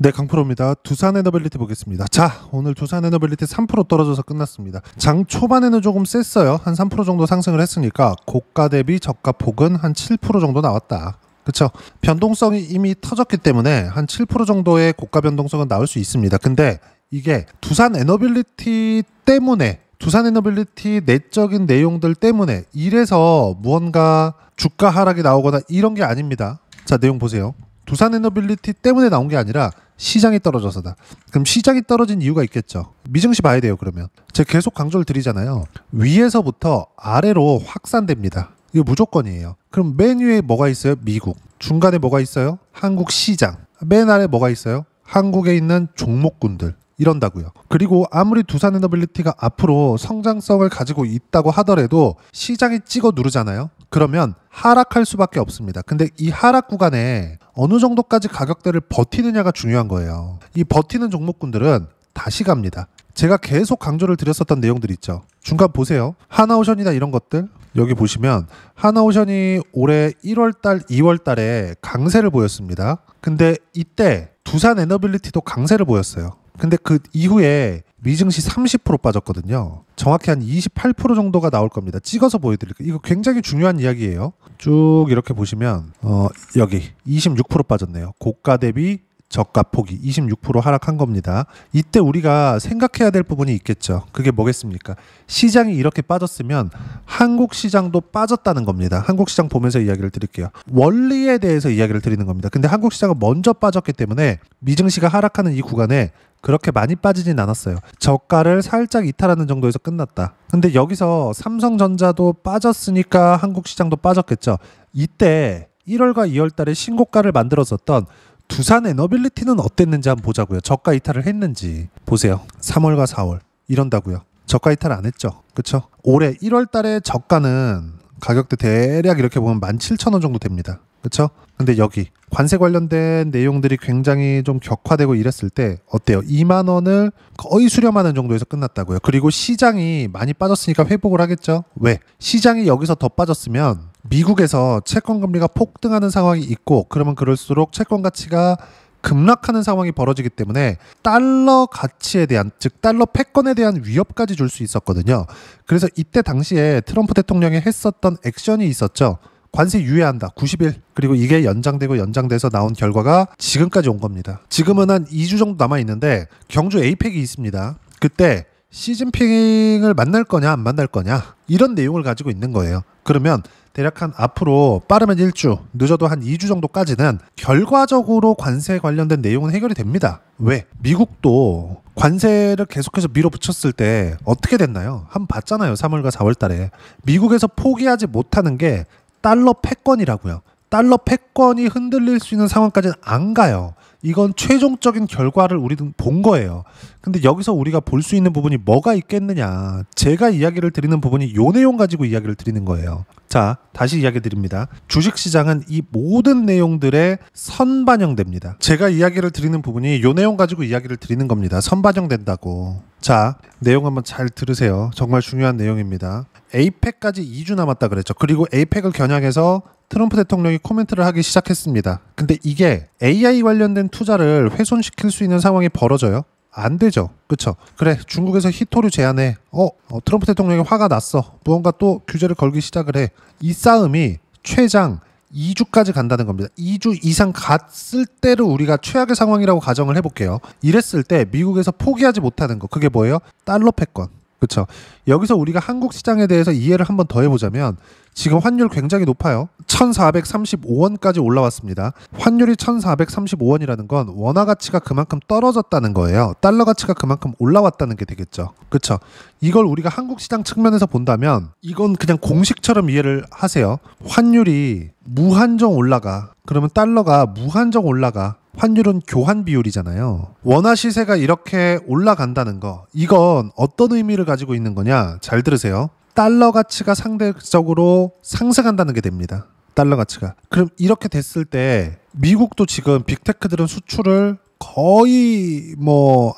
네, 강프로입니다. 두산 에너빌리티 보겠습니다. 자, 오늘 두산 에너빌리티 3% 떨어져서 끝났습니다. 장 초반에는 조금 셌어요. 한 3% 정도 상승을 했으니까 고가 대비 저가 폭은 한 7% 정도 나왔다. 그쵸? 변동성이 이미 터졌기 때문에 한 7% 정도의 고가 변동성은 나올 수 있습니다. 근데 이게 두산 에너빌리티 때문에, 두산 에너빌리티 내적인 내용들 때문에 이래서 무언가 주가 하락이 나오거나 이런 게 아닙니다. 자, 내용 보세요. 두산 에너빌리티 때문에 나온 게 아니라 시장이 떨어져서다. 그럼 시장이 떨어진 이유가 있겠죠. 미증시 봐야 돼요. 그러면 제가 계속 강조를 드리잖아요. 위에서부터 아래로 확산됩니다. 이거 무조건이에요. 그럼 맨 위에 뭐가 있어요? 미국. 중간에 뭐가 있어요? 한국 시장. 맨 아래 뭐가 있어요? 한국에 있는 종목군들. 이런다고요. 그리고 아무리 두산 에너빌리티가 앞으로 성장성을 가지고 있다고 하더라도 시장이 찍어 누르잖아요. 그러면 하락할 수밖에 없습니다. 근데 이 하락 구간에 어느 정도까지 가격대를 버티느냐가 중요한 거예요. 이 버티는 종목군들은 다시 갑니다. 제가 계속 강조를 드렸었던 내용들 있죠. 중간 보세요. 하나오션이나 이런 것들 여기 보시면 하나오션이 올해 1월달, 2월달에 강세를 보였습니다. 근데 이때 두산 에너빌리티도 강세를 보였어요. 근데 그 이후에 미증시 30% 빠졌거든요. 정확히 한 28% 정도가 나올 겁니다. 찍어서 보여드릴게요. 이거 굉장히 중요한 이야기예요. 쭉 이렇게 보시면 여기 26% 빠졌네요. 고가 대비 저가 폭이 26% 하락한 겁니다. 이때 우리가 생각해야 될 부분이 있겠죠. 그게 뭐겠습니까? 시장이 이렇게 빠졌으면 한국 시장도 빠졌다는 겁니다. 한국 시장 보면서 이야기를 드릴게요. 원리에 대해서 이야기를 드리는 겁니다. 근데 한국 시장은 먼저 빠졌기 때문에 미증시가 하락하는 이 구간에 그렇게 많이 빠지진 않았어요. 저가를 살짝 이탈하는 정도에서 끝났다. 근데 여기서 삼성전자도 빠졌으니까 한국 시장도 빠졌겠죠. 이때 1월과 2월 달에 신고가를 만들었었던 두산 에너빌리티는 어땠는지 한번 보자고요. 저가 이탈을 했는지 보세요. 3월과 4월 이런다고요. 저가 이탈 안 했죠. 그쵸? 올해 1월 달에 저가는 가격대 대략 이렇게 보면 17,000원 정도 됩니다. 그쵸? 근데 여기 관세 관련된 내용들이 굉장히 좀 격화되고 이랬을 때 어때요? 2만 원을 거의 수렴하는 정도에서 끝났다고요. 그리고 시장이 많이 빠졌으니까 회복을 하겠죠. 왜? 시장이 여기서 더 빠졌으면 미국에서 채권 금리가 폭등하는 상황이 있고 그러면 그럴수록 채권 가치가 급락하는 상황이 벌어지기 때문에 달러 가치에 대한, 즉 달러 패권에 대한 위협까지 줄 수 있었거든요. 그래서 이때 당시에 트럼프 대통령이 했었던 액션이 있었죠. 관세 유예한다. 90일. 그리고 이게 연장되고 연장돼서 나온 결과가 지금까지 온 겁니다. 지금은 한 2주 정도 남아있는데 경주 에이펙이 있습니다. 그때 시진핑을 만날 거냐 안 만날 거냐 이런 내용을 가지고 있는 거예요. 그러면 대략 한 앞으로 빠르면 1주, 늦어도 한 2주 정도까지는 결과적으로 관세 관련된 내용은 해결이 됩니다. 왜? 미국도 관세를 계속해서 밀어붙였을 때 어떻게 됐나요? 한번 봤잖아요. 3월과 4월 달에. 미국에서 포기하지 못하는 게 달러 패권이라고요. 달러 패권이 흔들릴 수 있는 상황까지는 안 가요. 이건 최종적인 결과를 우리는 본 거예요. 근데 여기서 우리가 볼 수 있는 부분이 뭐가 있겠느냐. 제가 이야기를 드리는 부분이 요 내용 가지고 이야기를 드리는 거예요. 자, 다시 이야기 드립니다. 주식시장은 이 모든 내용들에 선반영됩니다. 제가 이야기를 드리는 부분이 요 내용 가지고 이야기를 드리는 겁니다. 선반영된다고. 자, 내용 한번 잘 들으세요. 정말 중요한 내용입니다. 에이펙까지 2주 남았다 그랬죠. 그리고 에이펙을 겨냥해서 트럼프 대통령이 코멘트를 하기 시작했습니다. 근데 이게 AI 관련된 투자를 훼손시킬 수 있는 상황이 벌어져요? 안 되죠. 그쵸? 그래, 중국에서 히토류 제한해. 트럼프 대통령이 화가 났어. 무언가 또 규제를 걸기 시작을 해. 이 싸움이 최장 2주까지 간다는 겁니다. 2주 이상 갔을 때를 우리가 최악의 상황이라고 가정을 해볼게요. 이랬을 때 미국에서 포기하지 못하는 거, 그게 뭐예요? 달러 패권. 그렇죠. 여기서 우리가 한국 시장에 대해서 이해를 한번 더 해보자면 지금 환율 굉장히 높아요. 1435원까지 올라왔습니다. 환율이 1435원이라는 건 원화 가치가 그만큼 떨어졌다는 거예요. 달러 가치가 그만큼 올라왔다는 게 되겠죠. 그렇죠. 이걸 우리가 한국 시장 측면에서 본다면 이건 그냥 공식처럼 이해를 하세요. 환율이 무한정 올라가. 그러면 달러가 무한정 올라가. 환율은 교환 비율이잖아요. 원화 시세가 이렇게 올라간다는 거, 이건 어떤 의미를 가지고 있는 거냐? 잘 들으세요. 달러 가치가 상대적으로 상승한다는 게 됩니다. 달러 가치가. 그럼 이렇게 됐을 때 미국도 지금 빅테크들은 수출을 거의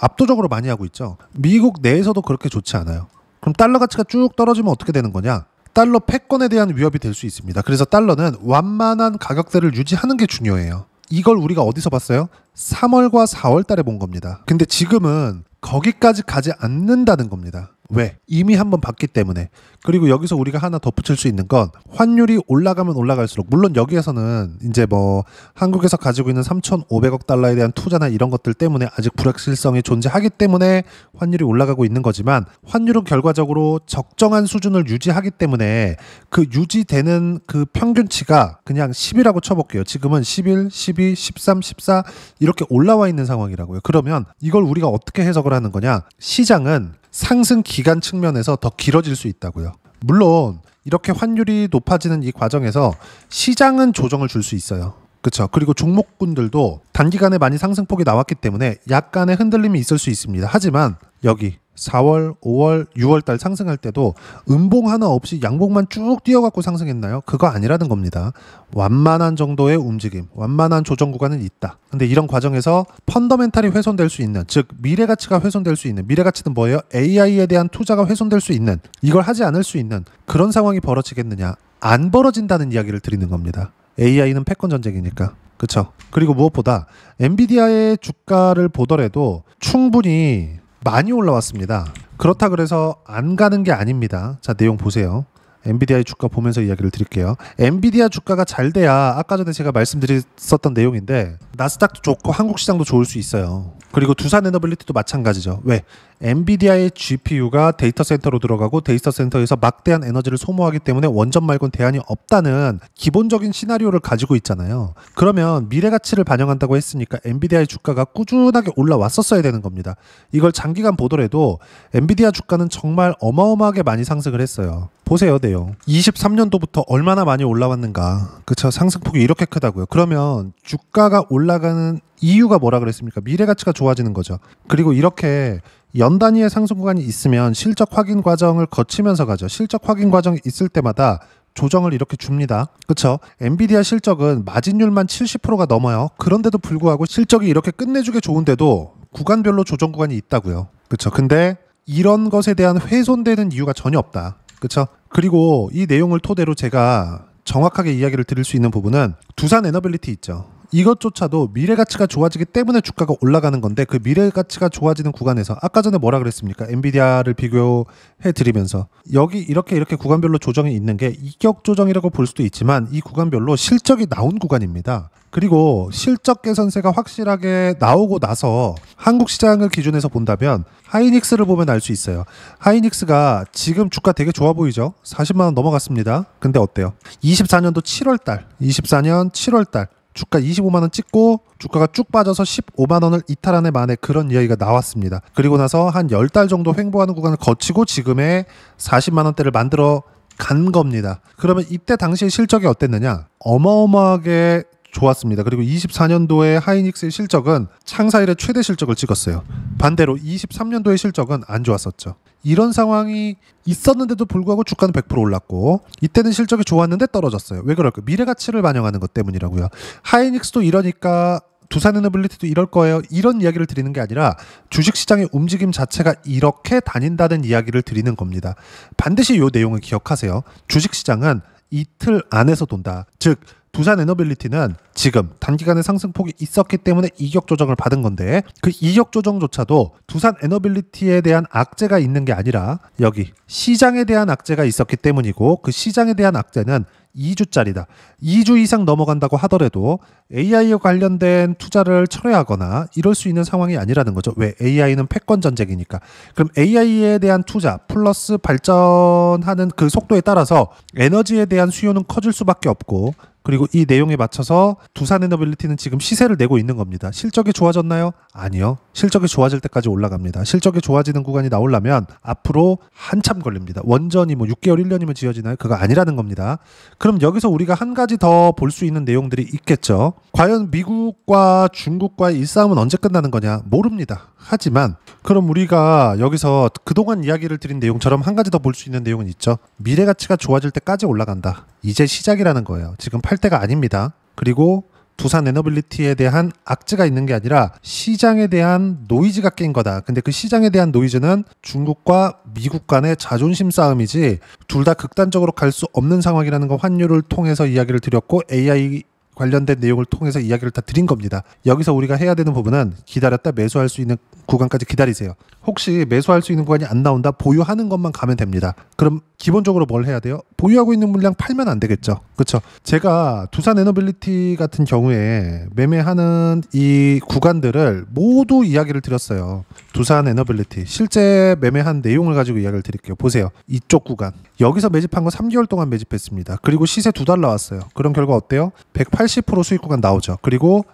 압도적으로 많이 하고 있죠. 미국 내에서도 그렇게 좋지 않아요. 그럼 달러 가치가 쭉 떨어지면 어떻게 되는 거냐? 달러 패권에 대한 위협이 될 수 있습니다. 그래서 달러는 완만한 가격대를 유지하는 게 중요해요. 이걸 우리가 어디서 봤어요? 3월과 4월 달에 본 겁니다. 근데 지금은 거기까지 가지 않는다는 겁니다. 왜? 이미 한번 봤기 때문에. 그리고 여기서 우리가 하나 덧붙일 수 있는 건 환율이 올라가면 올라갈수록, 물론 여기에서는 이제 뭐 한국에서 가지고 있는 3,500억 달러에 대한 투자나 이런 것들 때문에 아직 불확실성이 존재하기 때문에 환율이 올라가고 있는 거지만, 환율은 결과적으로 적정한 수준을 유지하기 때문에 그 유지되는 그 평균치가 그냥 10이라고 쳐볼게요. 지금은 11, 12, 13, 14 이렇게 올라와 있는 상황이라고요. 그러면 이걸 우리가 어떻게 해석을 하는 거냐? 시장은 상승 기간 측면에서 더 길어질 수 있다고요. 물론 이렇게 환율이 높아지는 이 과정에서 시장은 조정을 줄 수 있어요. 그렇죠. 그리고 종목군들도 단기간에 많이 상승폭이 나왔기 때문에 약간의 흔들림이 있을 수 있습니다. 하지만 여기 4월, 5월, 6월 달 상승할 때도 음봉 하나 없이 양봉만 쭉 뛰어갖고 상승했나요? 그거 아니라는 겁니다. 완만한 정도의 움직임, 완만한 조정 구간은 있다. 근데 이런 과정에서 펀더멘탈이 훼손될 수 있는, 즉 미래가치가 훼손될 수 있는, 미래가치는 뭐예요? AI에 대한 투자가 훼손될 수 있는, 이걸 하지 않을 수 있는 그런 상황이 벌어지겠느냐? 안 벌어진다는 이야기를 드리는 겁니다. AI는 패권 전쟁이니까. 그렇죠. 그리고 무엇보다 엔비디아의 주가를 보더라도 충분히 많이 올라왔습니다. 그렇다 그래서 안 가는 게 아닙니다. 자, 내용 보세요. 엔비디아의 주가 보면서 이야기를 드릴게요. 엔비디아 주가가 잘 돼야, 아까 전에 제가 말씀드렸었던 내용인데, 나스닥도 좋고 한국 시장도 좋을 수 있어요. 그리고 두산에너빌리티도 마찬가지죠. 왜? 엔비디아의 GPU가 데이터 센터로 들어가고 데이터 센터에서 막대한 에너지를 소모하기 때문에 원전 말곤 대안이 없다는 기본적인 시나리오를 가지고 있잖아요. 그러면 미래 가치를 반영한다고 했으니까 엔비디아의 주가가 꾸준하게 올라왔었어야 되는 겁니다. 이걸 장기간 보더라도 엔비디아 주가는 정말 어마어마하게 많이 상승을 했어요. 보세요, 내용. 23년도부터 얼마나 많이 올라왔는가. 그쵸? 상승폭이 이렇게 크다고요. 그러면 주가가 올라가는 이유가 뭐라 그랬습니까? 미래 가치가 좋아지는 거죠. 그리고 이렇게 연 단위의 상승 구간이 있으면 실적 확인 과정을 거치면서 가죠. 실적 확인 과정이 있을 때마다 조정을 이렇게 줍니다. 그렇죠? 엔비디아 실적은 마진율만 70%가 넘어요. 그런데도 불구하고 실적이 이렇게 끝내주게 좋은데도 구간별로 조정 구간이 있다고요. 그렇죠? 근데 이런 것에 대한 훼손되는 이유가 전혀 없다. 그렇죠? 그리고 이 내용을 토대로 제가 정확하게 이야기를 드릴 수 있는 부분은 두산에너빌리티 있죠. 이것조차도 미래가치가 좋아지기 때문에 주가가 올라가는 건데, 그 미래가치가 좋아지는 구간에서 아까 전에 뭐라 그랬습니까? 엔비디아를 비교해 드리면서 여기 이렇게 구간별로 조정이 있는 게 이격 조정이라고 볼 수도 있지만, 이 구간별로 실적이 나온 구간입니다. 그리고 실적 개선세가 확실하게 나오고 나서 한국 시장을 기준해서 본다면 하이닉스를 보면 알 수 있어요. 하이닉스가 지금 주가 되게 좋아 보이죠? 40만 원 넘어갔습니다. 근데 어때요? 24년도 7월 달, 24년 7월 달 주가 25만 원 찍고 주가가 쭉 빠져서 15만 원을 이탈하는 만에 그런 이야기가 나왔습니다. 그리고 나서 한 10달 정도 횡보하는 구간을 거치고 지금의 40만 원대를 만들어 간 겁니다. 그러면 이때 당시의 실적이 어땠느냐? 어마어마하게 좋았습니다. 그리고 24년도에 하이닉스의 실적은 창사 이래 최대 실적을 찍었어요. 반대로 23년도의 실적은 안 좋았었죠. 이런 상황이 있었는데도 불구하고 주가는 100% 올랐고, 이때는 실적이 좋았는데 떨어졌어요. 왜 그럴까요? 미래가치를 반영하는 것 때문이라고요. 하이닉스도 이러니까 두산에너빌리티도 이럴 거예요. 이런 이야기를 드리는 게 아니라 주식시장의 움직임 자체가 이렇게 다닌다는 이야기를 드리는 겁니다. 반드시 이 내용을 기억하세요. 주식시장은 이틀 안에서 돈다. 즉 두산에너빌리티는 지금 단기간에 상승폭이 있었기 때문에 이격 조정을 받은 건데, 그 이격 조정조차도 두산에너빌리티에 대한 악재가 있는 게 아니라 여기 시장에 대한 악재가 있었기 때문이고, 그 시장에 대한 악재는 2주짜리다. 2주 이상 넘어간다고 하더라도 AI에 관련된 투자를 철회하거나 이럴 수 있는 상황이 아니라는 거죠. 왜? AI는 패권 전쟁이니까. 그럼 AI에 대한 투자 플러스 발전하는 그 속도에 따라서 에너지에 대한 수요는 커질 수밖에 없고, 그리고 이 내용에 맞춰서 두산에너빌리티는 지금 시세를 내고 있는 겁니다. 실적이 좋아졌나요? 아니요. 실적이 좋아질 때까지 올라갑니다. 실적이 좋아지는 구간이 나오려면 앞으로 한참 걸립니다. 원전이 뭐 6개월, 1년이면 지어지나요? 그거 아니라는 겁니다. 그럼 여기서 우리가 한 가지 더 볼 수 있는 내용들이 있겠죠. 과연 미국과 중국과의 일싸움은 언제 끝나는 거냐? 모릅니다. 하지만 그럼 우리가 여기서 그동안 이야기를 드린 내용처럼 한 가지 더 볼 수 있는 내용은 있죠. 미래가치가 좋아질 때까지 올라간다. 이제 시작이라는 거예요. 지금 팔 때가 아닙니다. 그리고 두산에너빌리티에 대한 악재가 있는 게 아니라 시장에 대한 노이즈가 낀 거다. 근데 그 시장에 대한 노이즈는 중국과 미국 간의 자존심 싸움이지 둘 다 극단적으로 갈 수 없는 상황이라는 거 환율을 통해서 이야기를 드렸고, AI 관련된 내용을 통해서 이야기를 다 드린 겁니다. 여기서 우리가 해야 되는 부분은 기다렸다 매수할 수 있는 구간까지 기다리세요. 혹시 매수할 수 있는 구간이 안 나온다, 보유하는 것만 가면 됩니다. 그럼 기본적으로 뭘 해야 돼요? 보유하고 있는 물량 팔면 안 되겠죠. 그렇죠? 제가 두산 에너빌리티 같은 경우에 매매하는 이 구간들을 모두 이야기를 드렸어요. 두산 에너빌리티 실제 매매한 내용을 가지고 이야기를 드릴게요. 보세요. 이쪽 구간 여기서 매집한 거 3개월 동안 매집했습니다. 그리고 시세 2달 나왔어요. 그런 결과 어때요? 180% 수익 구간 나오죠. 그리고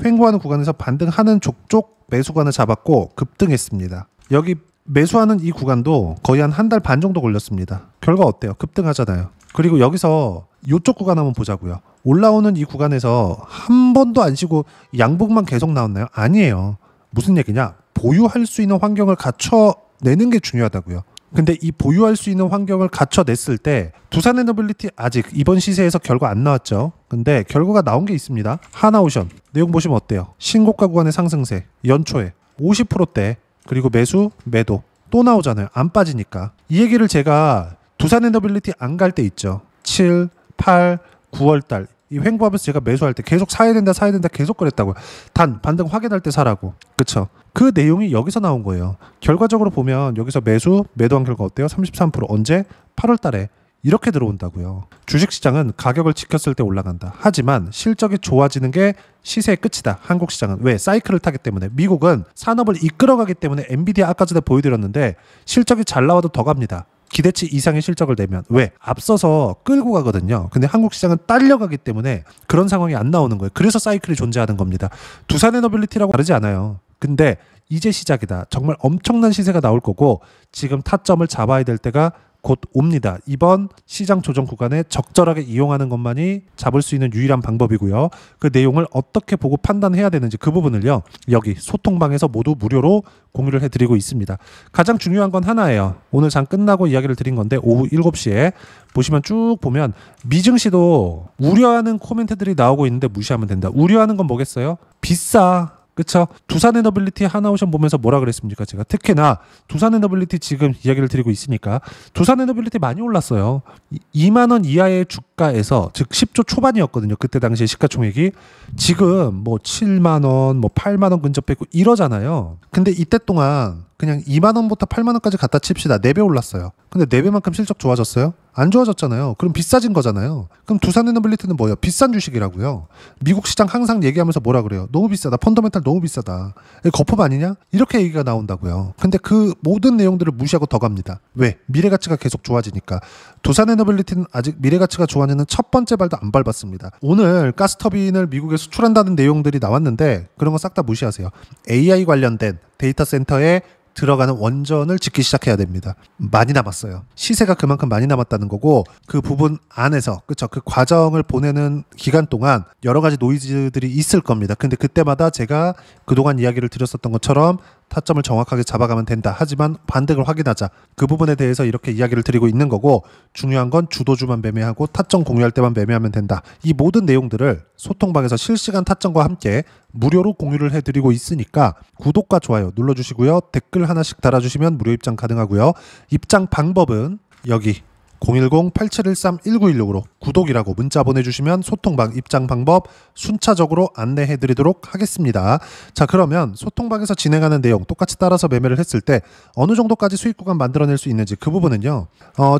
횡보하는 구간에서 반등하는 족족 매수관을 잡았고 급등했습니다. 여기 매수하는 이 구간도 거의 한 달 반 정도 걸렸습니다. 결과 어때요? 급등하잖아요. 그리고 여기서 이쪽 구간 한번 보자고요. 올라오는 이 구간에서 한 번도 안 쉬고 양봉만 계속 나왔나요? 아니에요. 무슨 얘기냐? 보유할 수 있는 환경을 갖춰내는 게 중요하다고요. 근데 이 보유할 수 있는 환경을 갖춰냈을 때 두산 에너빌리티 아직 이번 시세에서 결과 안 나왔죠. 근데 결과가 나온 게 있습니다. 하나오션 내용 보시면 어때요? 신고가 구간의 상승세 연초에 50%대 그리고 매수 매도 또 나오잖아요. 안 빠지니까. 이 얘기를 제가 두산 에너빌리티 안 갈 때 있죠. 7, 8, 9월달 이 횡보하면서 제가 매수할 때 계속 사야 된다 계속 그랬다고요. 단 반등 확인할 때 사라고. 그쵸? 그 내용이 여기서 나온 거예요. 결과적으로 보면 여기서 매도한 결과 어때요? 33% 언제? 8월 달에 이렇게 들어온다고요. 주식시장은 가격을 지켰을 때 올라간다. 하지만 실적이 좋아지는 게 시세의 끝이다. 한국 시장은. 왜? 사이클을 타기 때문에. 미국은 산업을 이끌어가기 때문에 엔비디아 아까 전에 보여드렸는데 실적이 잘 나와도 더 갑니다. 기대치 이상의 실적을 내면. 왜? 앞서서 끌고 가거든요. 근데 한국 시장은 딸려가기 때문에 그런 상황이 안 나오는 거예요. 그래서 사이클이 존재하는 겁니다. 두산 에너빌리티라고 다르지 않아요. 근데 이제 시작이다. 정말 엄청난 시세가 나올 거고 지금 타점을 잡아야 될 때가 곧 옵니다. 이번 시장 조정 구간에 적절하게 이용하는 것만이 잡을 수 있는 유일한 방법이고요. 그 내용을 어떻게 보고 판단해야 되는지 그 부분을요. 여기 소통방에서 모두 무료로 공유를 해드리고 있습니다. 가장 중요한 건 하나예요. 오늘 장 끝나고 이야기를 드린 건데 오후 7시에 보시면 쭉 보면 미증시도 우려하는 코멘트들이 나오고 있는데 무시하면 된다. 우려하는 건 뭐겠어요? 비싸. 그쵸? 두산 에너빌리티 하나오션 보면서 뭐라 그랬습니까? 제가 특히나 두산 에너빌리티 지금 이야기를 드리고 있으니까 두산 에너빌리티 많이 올랐어요. 2만 원 이하의 주가에서 즉 10조 초반이었거든요. 그때 당시에 시가총액이 지금 뭐 7만 원, 뭐 8만 원 근접했고 이러잖아요. 근데 이때 동안 그냥 2만 원부터 8만 원까지 갖다 칩시다. 4배 올랐어요. 근데 4배만큼 실적 좋아졌어요? 안 좋아졌잖아요. 그럼 비싸진 거잖아요. 그럼 두산 에너빌리티는 뭐예요? 비싼 주식이라고요. 미국 시장 항상 얘기하면서 뭐라 그래요? 너무 비싸다. 펀더멘탈 너무 비싸다. 거품 아니냐? 이렇게 얘기가 나온다고요. 근데 그 모든 내용들을 무시하고 더 갑니다. 왜? 미래가치가 계속 좋아지니까. 두산 에너빌리티는 아직 미래가치가 좋아지는 첫 번째 발도 안 밟았습니다. 오늘 가스터빈을 미국에 수출한다는 내용들이 나왔는데 그런 거 싹 다 무시하세요. AI 관련된 데이터 센터에 들어가는 원전을 짓기 시작해야 됩니다. 많이 남았어요. 시세가 그만큼 많이 남았다는 거고 그 부분 안에서 그쵸? 그 과정을 보내는 기간 동안 여러 가지 노이즈들이 있을 겁니다. 근데 그때마다 제가 그동안 이야기를 드렸었던 것처럼 타점을 정확하게 잡아가면 된다. 하지만 반등을 확인하자. 그 부분에 대해서 이렇게 이야기를 드리고 있는 거고 중요한 건 주도주만 매매하고 타점 공유할 때만 매매하면 된다. 이 모든 내용들을 소통방에서 실시간 타점과 함께 무료로 공유를 해드리고 있으니까 구독과 좋아요 눌러주시고요. 댓글 하나씩 달아주시면 무료 입장 가능하고요. 입장 방법은 여기 010-8713-1916으로 구독이라고 문자 보내주시면 소통방 입장 방법 순차적으로 안내해드리도록 하겠습니다. 자, 그러면 소통방에서 진행하는 내용 똑같이 따라서 매매를 했을 때 어느 정도까지 수익 구간 만들어낼 수 있는지 그 부분은요.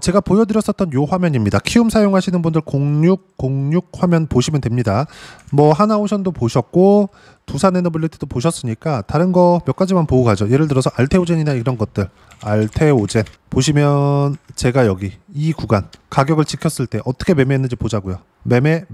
제가 보여드렸었던 요 화면입니다. 키움 사용하시는 분들 0606 화면 보시면 됩니다. 뭐 하나오션도 보셨고 두산 에너빌리티도 보셨으니까 다른 거 몇 가지만 보고 가죠. 예를 들어서 알테오젠이나 이런 것들. 알테오젠 보시면 제가 여기 이 구간 가격을 지켰을 때 어떻게 매매했는지 보자고요. 매매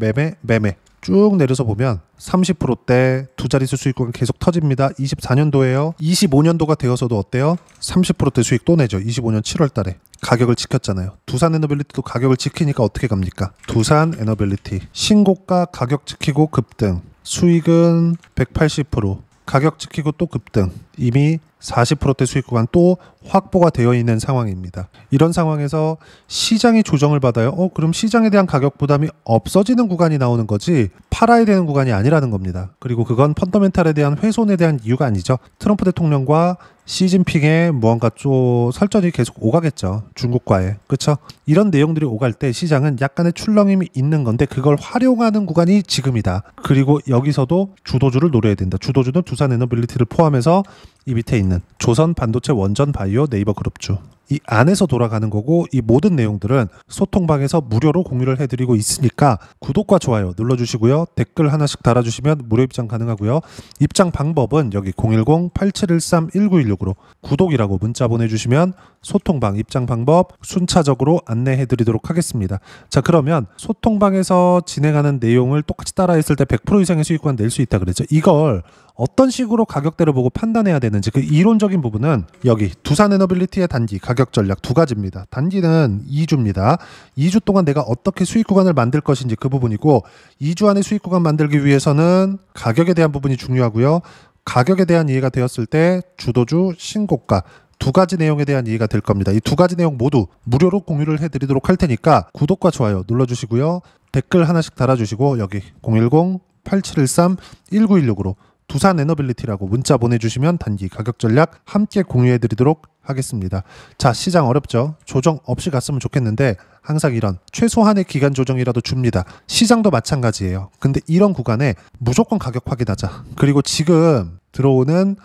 쭉 내려서 보면 30%대 두 자릿수 수익 구간 계속 터집니다. 24년도에요. 25년도가 되어서도 어때요? 30%대 수익 또 내죠. 25년 7월 달에. 가격을 지켰잖아요. 두산 에너빌리티도 가격을 지키니까 어떻게 갑니까? 두산 에너빌리티 신고가 가격 지키고 급등. 수익은 180%. 가격 지키고 또 급등. 이미 40%대 수익 구간 또 확보가 되어 있는 상황입니다. 이런 상황에서 시장이 조정을 받아요. 그럼 시장에 대한 가격 부담이 없어지는 구간이 나오는 거지 팔아야 되는 구간이 아니라는 겁니다. 그리고 그건 펀더멘탈에 대한 훼손에 대한 이유가 아니죠. 트럼프 대통령과 시진핑의 무언가 좀 설전이 계속 오가겠죠. 중국과의. 그렇죠? 이런 내용들이 오갈 때 시장은 약간의 출렁임이 있는 건데 그걸 활용하는 구간이 지금이다. 그리고 여기서도 주도주를 노려야 된다. 주도주는 두산에너빌리티를 포함해서 이 밑에 있는 조선 반도체 원전 바이오 네이버 그룹주. 이 안에서 돌아가는 거고 이 모든 내용들은 소통방에서 무료로 공유를 해드리고 있으니까 구독과 좋아요 눌러주시고요. 댓글 하나씩 달아주시면 무료 입장 가능하고요. 입장 방법은 여기 010-8713-1916으로 구독이라고 문자 보내주시면 소통방 입장 방법 순차적으로 안내해드리도록 하겠습니다. 자, 그러면 소통방에서 진행하는 내용을 똑같이 따라했을 때 100% 이상의 수익만 낼 수 있다 그랬죠. 이걸 어떤 식으로 가격대를 보고 판단해야 되는지 그 이론적인 부분은 여기 두산에너빌리티의 단기 가격 전략 두 가지입니다. 단기는 2주입니다. 2주 동안 내가 어떻게 수익 구간을 만들 것인지 그 부분이고 2주 안에 수익 구간 만들기 위해서는 가격에 대한 부분이 중요하고요. 가격에 대한 이해가 되었을 때 주도주, 신고가 두 가지 내용에 대한 이해가 될 겁니다. 이 두 가지 내용 모두 무료로 공유를 해드리도록 할 테니까 구독과 좋아요 눌러주시고요. 댓글 하나씩 달아주시고 여기 010-8713-1916으로 두산에너빌리티라고 문자 보내주시면 단기 가격 전략 함께 공유해드리도록 하겠습니다. 자, 시장 어렵죠? 조정 없이 갔으면 좋겠는데 항상 이런 최소한의 기간 조정이라도 줍니다. 시장도 마찬가지예요. 근데 이런 구간에 무조건 가격 확인하자. 그리고 지금 들어오는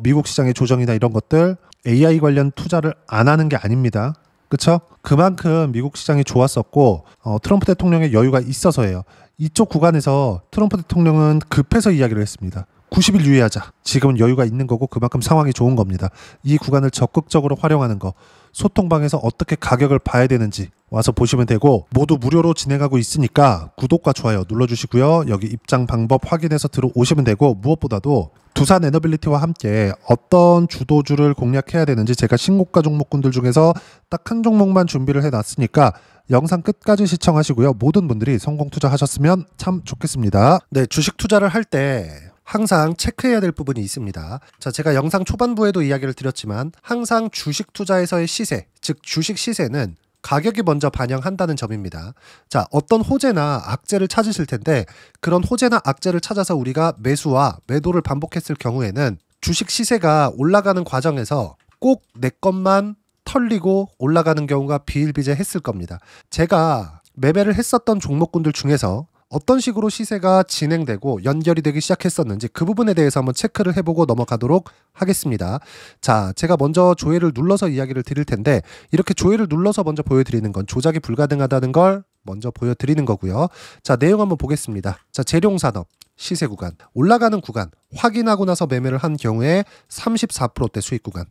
미국 시장의 조정이나 이런 것들 AI 관련 투자를 안 하는 게 아닙니다. 그렇죠? 그만큼 미국 시장이 좋았었고 트럼프 대통령의 여유가 있어서예요. 이쪽 구간에서 트럼프 대통령은 급해서 이야기를 했습니다. 90일 유예하자. 지금은 여유가 있는 거고 그만큼 상황이 좋은 겁니다. 이 구간을 적극적으로 활용하는 거. 소통방에서 어떻게 가격을 봐야 되는지 와서 보시면 되고 모두 무료로 진행하고 있으니까 구독과 좋아요 눌러주시고요. 여기 입장 방법 확인해서 들어오시면 되고 무엇보다도 두산에너빌리티와 함께 어떤 주도주를 공략해야 되는지 제가 신고가 종목군들 중에서 딱 한 종목만 준비를 해놨으니까 영상 끝까지 시청하시고요. 모든 분들이 성공 투자하셨으면 참 좋겠습니다. 네, 주식 투자를 할 때 항상 체크해야 될 부분이 있습니다. 자, 제가 영상 초반부에도 이야기를 드렸지만 항상 주식 투자에서의 시세, 즉 주식 시세는 가격이 먼저 반영한다는 점입니다. 자, 어떤 호재나 악재를 찾으실 텐데 그런 호재나 악재를 찾아서 우리가 매수와 매도를 반복했을 경우에는 주식 시세가 올라가는 과정에서 꼭 내 것만 털리고 올라가는 경우가 비일비재했을 겁니다. 제가 매매를 했었던 종목군들 중에서 어떤 식으로 시세가 진행되고 연결이 되기 시작했었는지 그 부분에 대해서 한번 체크를 해보고 넘어가도록 하겠습니다. 자, 제가 먼저 조회를 눌러서 이야기를 드릴 텐데 이렇게 조회를 눌러서 먼저 보여드리는 건 조작이 불가능하다는 걸 먼저 보여드리는 거고요. 자, 내용 한번 보겠습니다. 자, 재룡산업 시세 구간 올라가는 구간 확인하고 나서 매매를 한 경우에 34%대 수익 구간.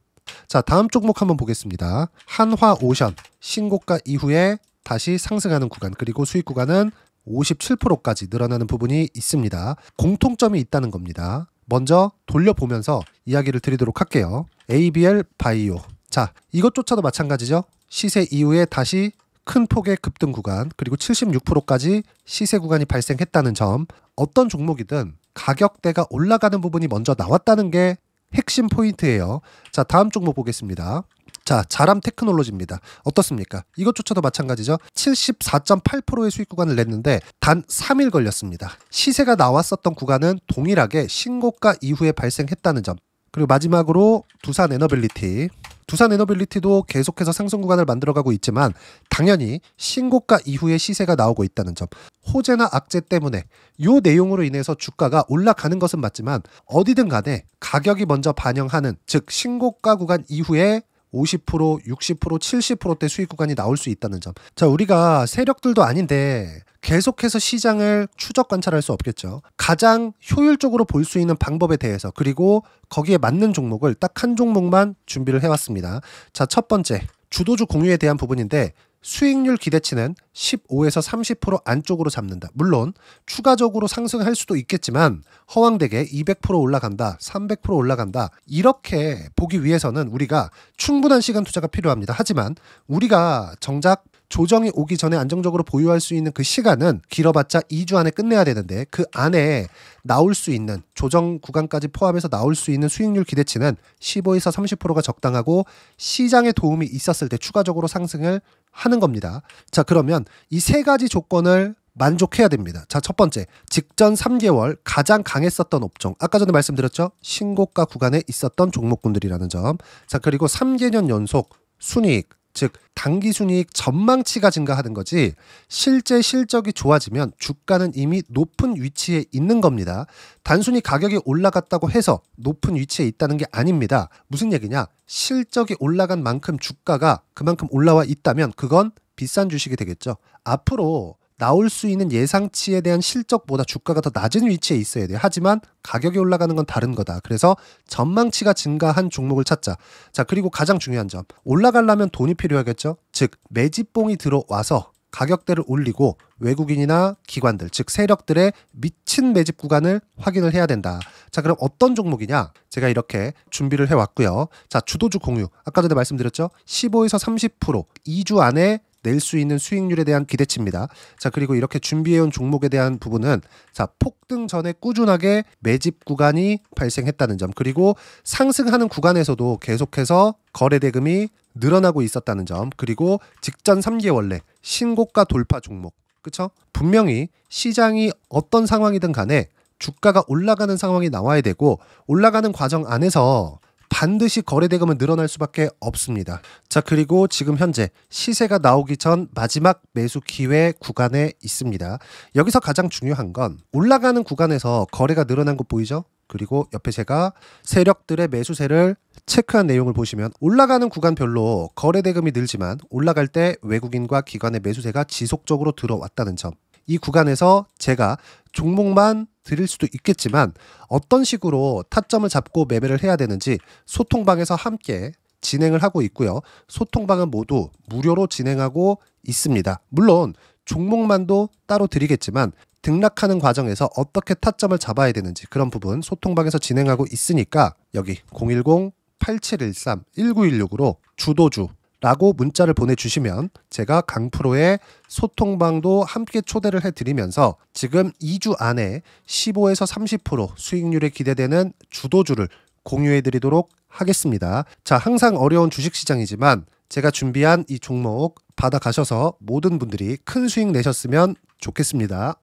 자, 다음 종목 한번 보겠습니다. 한화오션 신고가 이후에 다시 상승하는 구간 그리고 수익 구간은 57%까지 늘어나는 부분이 있습니다. 공통점이 있다는 겁니다. 먼저 돌려보면서 이야기를 드리도록 할게요. ABL 바이오. 자, 이것조차도 마찬가지죠. 시세 이후에 다시 큰 폭의 급등 구간 그리고 76%까지 시세 구간이 발생했다는 점. 어떤 종목이든 가격대가 올라가는 부분이 먼저 나왔다는 게 핵심 포인트예요. 자, 다음 종목 보겠습니다. 자, 자람 테크놀로지입니다. 어떻습니까? 이것조차도 마찬가지죠. 74.8%의 수익 구간을 냈는데 단 3일 걸렸습니다. 시세가 나왔었던 구간은 동일하게 신고가 이후에 발생했다는 점. 그리고 마지막으로 두산에너빌리티. 두산에너빌리티도 계속해서 상승 구간을 만들어가고 있지만 당연히 신고가 이후에 시세가 나오고 있다는 점. 호재나 악재 때문에 이 내용으로 인해서 주가가 올라가는 것은 맞지만 어디든 간에 가격이 먼저 반영하는 즉 신고가 구간 이후에 50%, 60%, 70%대 수익 구간이 나올 수 있다는 점. 자, 우리가 세력들도 아닌데 계속해서 시장을 추적 관찰할 수 없겠죠. 가장 효율적으로 볼 수 있는 방법에 대해서 그리고 거기에 맞는 종목을 딱 한 종목만 준비를 해왔습니다. 자, 첫 번째 주도주 공유에 대한 부분인데 수익률 기대치는 15에서 30% 안쪽으로 잡는다. 물론 추가적으로 상승할 수도 있겠지만 허황되게 200% 올라간다, 300% 올라간다 이렇게 보기 위해서는 우리가 충분한 시간 투자가 필요합니다. 하지만 우리가 정작 조정이 오기 전에 안정적으로 보유할 수 있는 그 시간은 길어봤자 2주 안에 끝내야 되는데 그 안에 나올 수 있는 조정 구간까지 포함해서 나올 수 있는 수익률 기대치는 15에서 30%가 적당하고 시장에 도움이 있었을 때 추가적으로 상승을 하는 겁니다. 자, 그러면 이 세 가지 조건을 만족해야 됩니다. 자, 첫 번째, 직전 3개월 가장 강했었던 업종. 아까 전에 말씀드렸죠? 신고가 구간에 있었던 종목군들이라는 점. 자, 그리고 3개년 연속 순이익, 즉 단기 순이익 전망치가 증가하는 거지 실제 실적이 좋아지면 주가는 이미 높은 위치에 있는 겁니다. 단순히 가격이 올라갔다고 해서 높은 위치에 있다는 게 아닙니다. 무슨 얘기냐? 실적이 올라간 만큼 주가가 그만큼 올라와 있다면 그건 비싼 주식이 되겠죠. 앞으로 나올 수 있는 예상치에 대한 실적보다 주가가 더 낮은 위치에 있어야 돼요. 하지만 가격이 올라가는 건 다른 거다. 그래서 전망치가 증가한 종목을 찾자. 자, 그리고 가장 중요한 점. 올라가려면 돈이 필요하겠죠. 즉 매집봉이 들어와서 가격대를 올리고 외국인이나 기관들, 즉 세력들의 미친 매집 구간을 확인을 해야 된다. 자, 그럼 어떤 종목이냐? 제가 이렇게 준비를 해왔고요. 자, 주도주 공유. 아까 전에 말씀드렸죠. 15에서 30% 2주 안에 낼 수 있는 수익률에 대한 기대치입니다. 자, 그리고 이렇게 준비해온 종목에 대한 부분은 자, 폭등 전에 꾸준하게 매집 구간이 발생했다는 점, 그리고 상승하는 구간에서도 계속해서 거래 대금이 늘어나고 있었다는 점, 그리고 직전 3개월 내 신고가 돌파 종목. 그쵸? 분명히 시장이 어떤 상황이든 간에 주가가 올라가는 상황이 나와야 되고 올라가는 과정 안에서 반드시 거래 대금은 늘어날 수밖에 없습니다. 자, 그리고 지금 현재 시세가 나오기 전 마지막 매수 기회 구간에 있습니다. 여기서 가장 중요한 건 올라가는 구간에서 거래가 늘어난 거 보이죠? 그리고 옆에 제가 세력들의 매수세를 체크한 내용을 보시면 올라가는 구간별로 거래 대금이 늘지만 올라갈 때 외국인과 기관의 매수세가 지속적으로 들어왔다는 점. 이 구간에서 제가 종목만 드릴 수도 있겠지만 어떤 식으로 타점을 잡고 매매를 해야 되는지 소통방에서 함께 진행을 하고 있고요. 소통방은 모두 무료로 진행하고 있습니다. 물론 종목만도 따로 드리겠지만 등락하는 과정에서 어떻게 타점을 잡아야 되는지 그런 부분 소통방에서 진행하고 있으니까 여기 010-8713-1916으로 주도주 라고 문자를 보내주시면 제가 강프로의 소통방도 함께 초대를 해드리면서 지금 2주 안에 15에서 30% 수익률에 기대되는 주도주를 공유해드리도록 하겠습니다. 자, 항상 어려운 주식시장이지만 제가 준비한 이 종목 받아가셔서 모든 분들이 큰 수익 내셨으면 좋겠습니다.